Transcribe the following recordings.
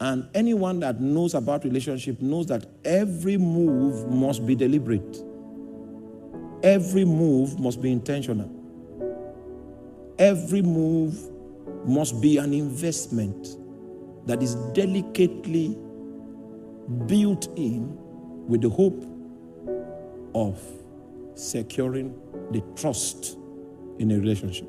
And anyone that knows about relationship knows that every move must be deliberate. Every move must be intentional. Every move must be an investment that is delicately built in with the hope of securing the trust in a relationship.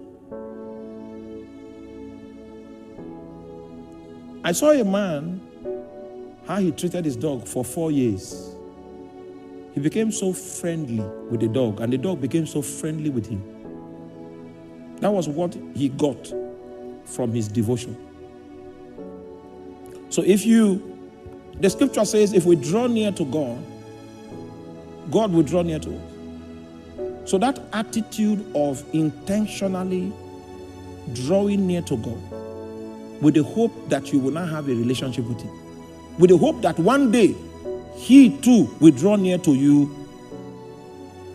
I saw a man, how he treated his dog for 4 years. He became so friendly with the dog, and the dog became so friendly with him. That was what he got from his devotion. So the scripture says, if we draw near to God, God will draw near to us. So that attitude of intentionally drawing near to God, with the hope that you will not have a relationship with him, with the hope that one day he too will draw near to you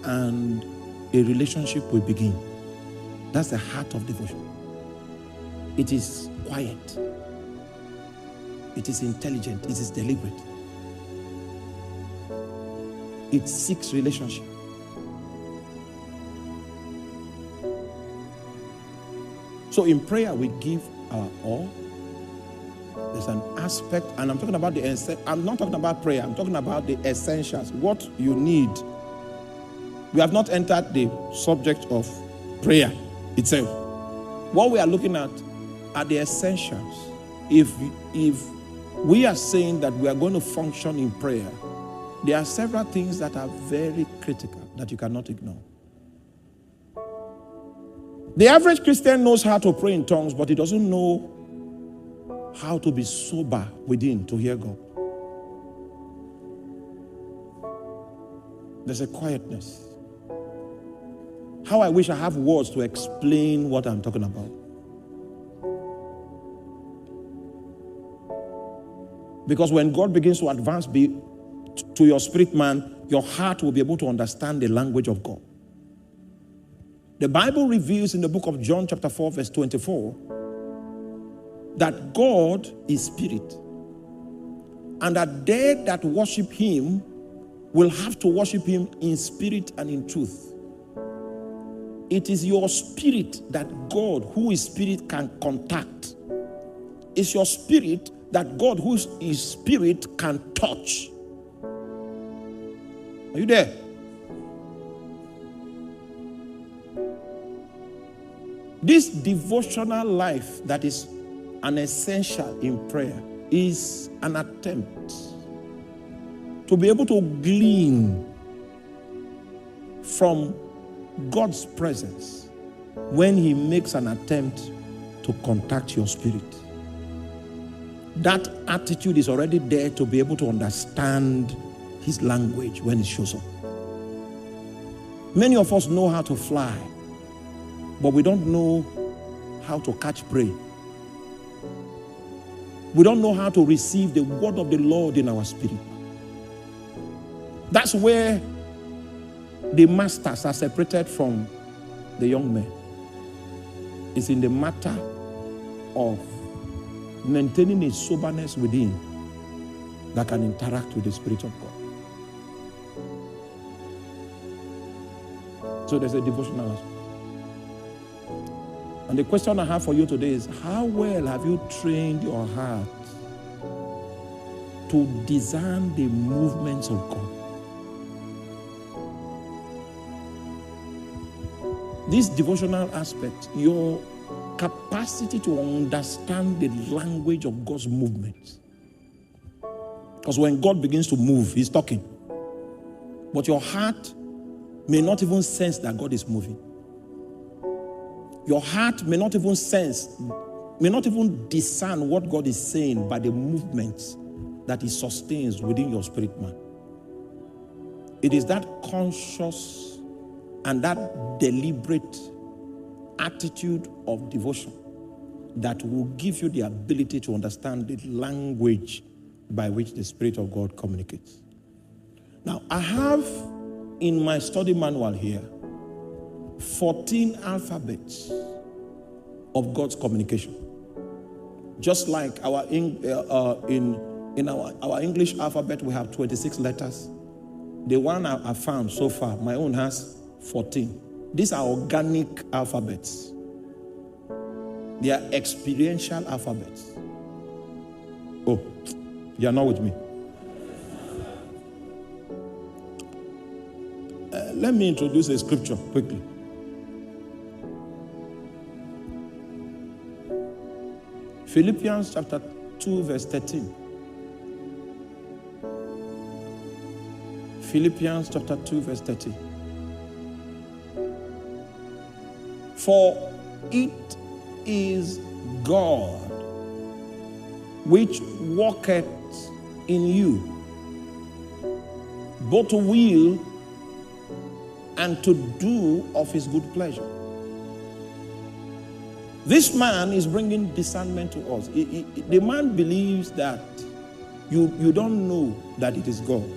and a relationship will begin. That's the heart of devotion. It is quiet. It is intelligent. It is deliberate. It seeks relationship. So in prayer, we give our all. There's an aspect, and I'm talking about I'm not talking about prayer, I'm talking about the essentials, what you need. We have not entered the subject of prayer itself. What we are looking at are the essentials. If we are saying that we are going to function in prayer, there are several things that are very critical that you cannot ignore. The average Christian knows how to pray in tongues, but he doesn't know how to be sober within to hear God. There's a quietness. How I wish I have words to explain what I'm talking about. Because when God begins to advance to your spirit man, your heart will be able to understand the language of God. The Bible reveals in the book of John chapter 4 verse 24 that God is spirit, and that they that worship him will have to worship him in spirit and in truth. It is your spirit that God, who is spirit, can contact. It's your spirit that God, who is spirit, can touch. Are you there? This devotional life that is an essential in prayer is an attempt to be able to glean from God's presence when he makes an attempt to contact your spirit. That attitude is already there to be able to understand his language when it shows up. Many of us know how to fly, but we don't know how to catch prey. We don't know how to receive the word of the Lord in our spirit. That's where the masters are separated from the young men. It's in the matter of maintaining a soberness within that can interact with the Spirit of God. So there's a devotional aspect. And the question I have for you today is, how well have you trained your heart to discern the movements of God? This devotional aspect, your capacity to understand the language of God's movements. Because when God begins to move, he's talking. But your heart may not even sense that God is moving. Your heart may not even discern what God is saying by the movements that he sustains within your spirit man. It is that conscious and that deliberate attitude of devotion that will give you the ability to understand the language by which the Spirit of God communicates. Now, I have in my study manual here 14 alphabets of God's communication. Just like our in our English alphabet, we have 26 letters. The one I found so far, my own has 14. These are organic alphabets. They are experiential alphabets. Oh, you are not with me. Let me introduce a scripture quickly. Philippians chapter 2 verse 13. Philippians chapter 2 verse 13. For it is God which worketh in you, both to will and to do of his good pleasure. This man is bringing discernment to us. The man believes that you don't know that it is God.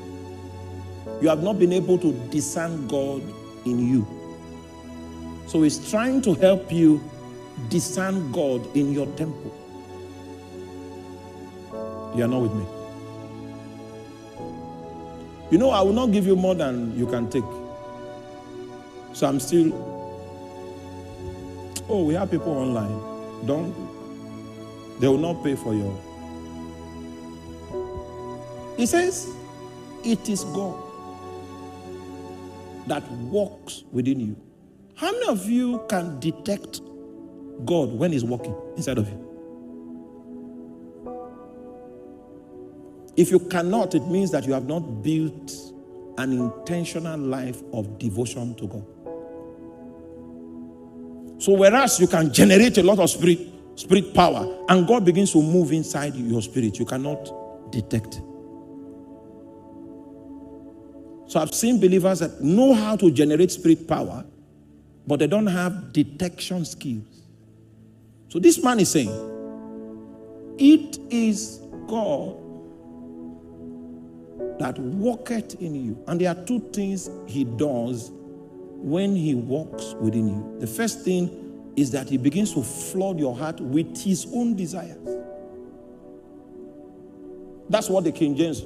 You have not been able to discern God in you. So he's trying to help you discern God in your temple. You are not with me. You know, I will not give you more than you can take. So I'm still... Oh, we have people online. They will not pay for your... He says, it is God that walks within you. How many of you can detect God when he's walking inside of you? If you cannot, it means that you have not built an intentional life of devotion to God. So whereas you can generate a lot of spirit power, and God begins to move inside your spirit, you cannot detect it. So I've seen believers that know how to generate spirit power, but they don't have detection skills. So this man is saying, it is God that walketh in you. And there are two things he does when he walks within you. The first thing is that he begins to flood your heart with his own desires. That's what the King James...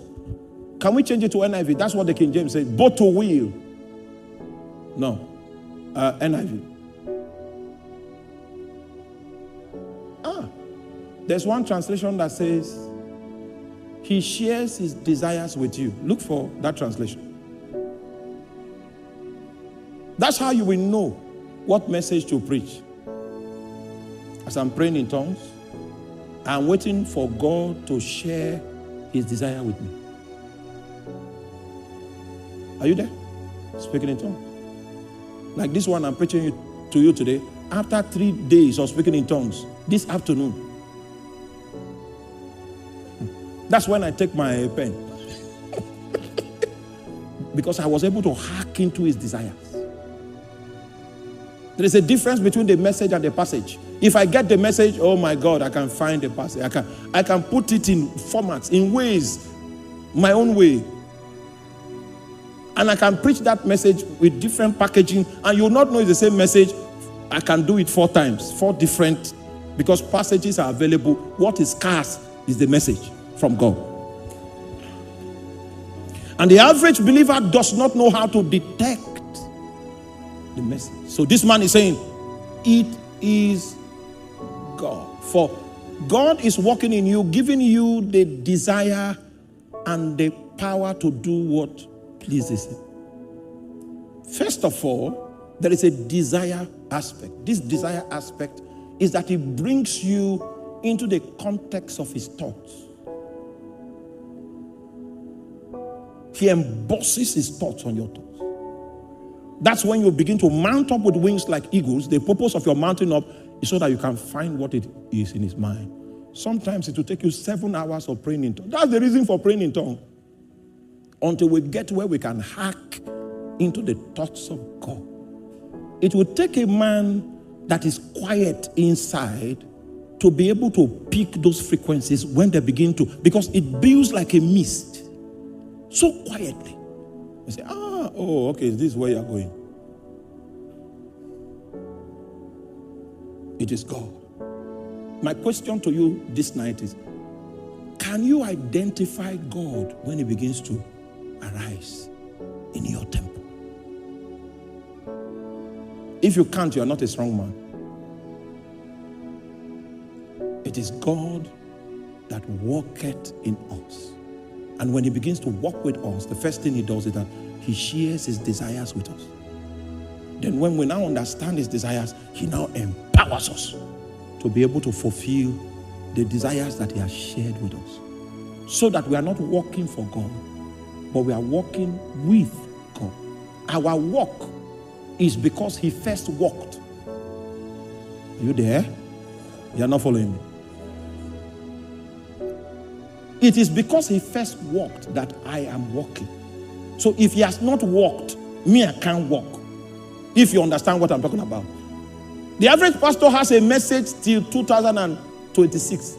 Can we change it to NIV? That's what the King James says. Both to will. No. NIV. There's one translation that says, he shares his desires with you. Look for that translation. That's how you will know what message to preach. As I'm praying in tongues, I'm waiting for God to share his desire with me. Are you there? Speaking in tongues. Like this one I'm preaching to you today. After 3 days of speaking in tongues, this afternoon, that's when I take my pen. Because I was able to hack into his desires. There is a difference between the message and the passage. If I get the message, oh my God, I can find the passage. I can put it in formats, in ways, my own way. And I can preach that message with different packaging, and you'll not know it's the same message. I can do it 4 times, 4 different, because passages are available. What is scarce is the message from God. And the average believer does not know how to detect the message. So this man is saying, it is God. For God is working in you, giving you the desire and the power to do what pleases him. First of all, there is a desire aspect. This desire aspect is that it brings you into the context of his thoughts. He embosses his thoughts on your thoughts. That's when you begin to mount up with wings like eagles. The purpose of your mounting up is so that you can find what it is in his mind. Sometimes it will take you 7 hours of praying in tongues. That's the reason for praying in tongues. Until we get where we can hack into the thoughts of God. It will take a man that is quiet inside to be able to pick those frequencies when they begin to, because it builds like a mist. So quietly. You say, okay, this is where you're going. It is God. My question to you this night is, can you identify God when he begins to arise in your temple? If you can't, you are not a strong man. It is God that walketh in us. And when he begins to walk with us, the first thing he does is that he shares his desires with us. Then when we now understand his desires, he now empowers us to be able to fulfill the desires that he has shared with us. So that we are not walking for God, but we are walking with God. Our walk is because he first walked. Are you there? You are not following me. It is because he first walked that I am walking. So if he has not walked, me, I can't walk. If you understand what I'm talking about. The average pastor has a message till 2026.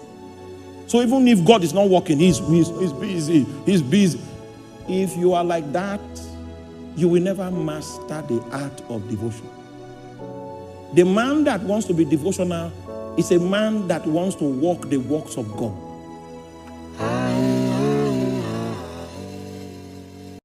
So even if God is not working, he's busy. He's busy. If you are like that, you will never master the art of devotion. The man that wants to be devotional is a man that wants to walk the works of God.